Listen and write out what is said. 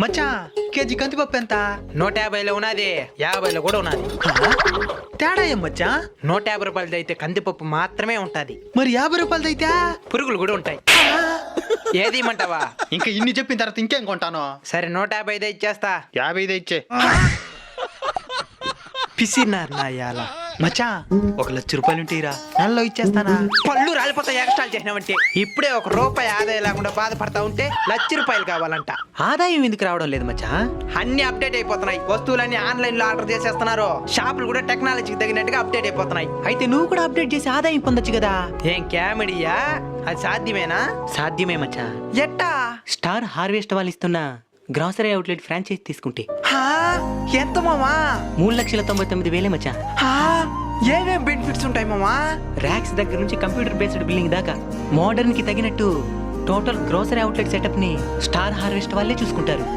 మచ్చా KG కందిపప్పు ఎంత? 150లో ఉన్నది, 50లో కూడా ఉన్నది. తేడా ఏం మచ్చా? 150 రూపాయలది అయితే కందిపప్పు మాత్రమే ఉంటది, మరి 50 రూపాయలది అయితే పురుగులు కూడా ఉంటాయి. ఏది ఇమ్మంటావా? ఇంకా ఇన్ని చెప్పిన తర్వాత ఇంకేం కొంటాను? సరే 150 ఇచ్చేస్తా. 50 ఇచ్చే. పిసినారు నా యాల. మచ్చా 1,00,000 రూపాయలు ఉంటేరా నెలలో ఇచ్చేస్తానా? పళ్ళు రాలిపోతా ఎక్స్ట్రా చేసినావంటే. ఇప్పుడే 1 రూపాయి ఆదాయం లేకుండా బాధపడతా ఉంటే 1,00,000 రూపాయలు కావాలంట. ఆదాయం ఎందుకు రావడం లేదు మచ్చా? అన్ని అప్డేట్ అయిపోతున్నాయి, వస్తువులన్నీ ఆన్లైన్ లో ఆర్డర్ చేసేస్తున్నారు, షాపులు కూడా టెక్నాలజీకి తగినట్టుగా అప్డేట్ అయిపోతున్నాయి. అయితే నువ్వు కూడా అప్డేట్ చేసి ఆదాయం పొందొచ్చు కదా? ఏం కామెడీయా? అది సాధ్యమేనా? సాధ్యమే మచ్చా. ఎట్టా? స్టార్ హార్వెస్ట్ వాళ్ళు ఇస్తున్న గ్రాసరీ అవుట్లెట్ ఫ్రాంచైజ్ తీసుకుంటే హా? ఎంత మామా? 3,99,000 మచ్చా. హా? ఏమేం బెనిఫిట్స్ ఉంటాయి మామా? ర్యాక్స్ దగ్గర నుంచి కంప్యూటర్ బేస్డ్ బిల్లింగ్ దాకా మోడర్న్ కి తగినట్టు టోటల్ గ్రోసరీ అవుట్లెట్ సెటప్ ని స్టార్ హార్వెస్ట్ వాళ్ళే చూసుకుంటారు.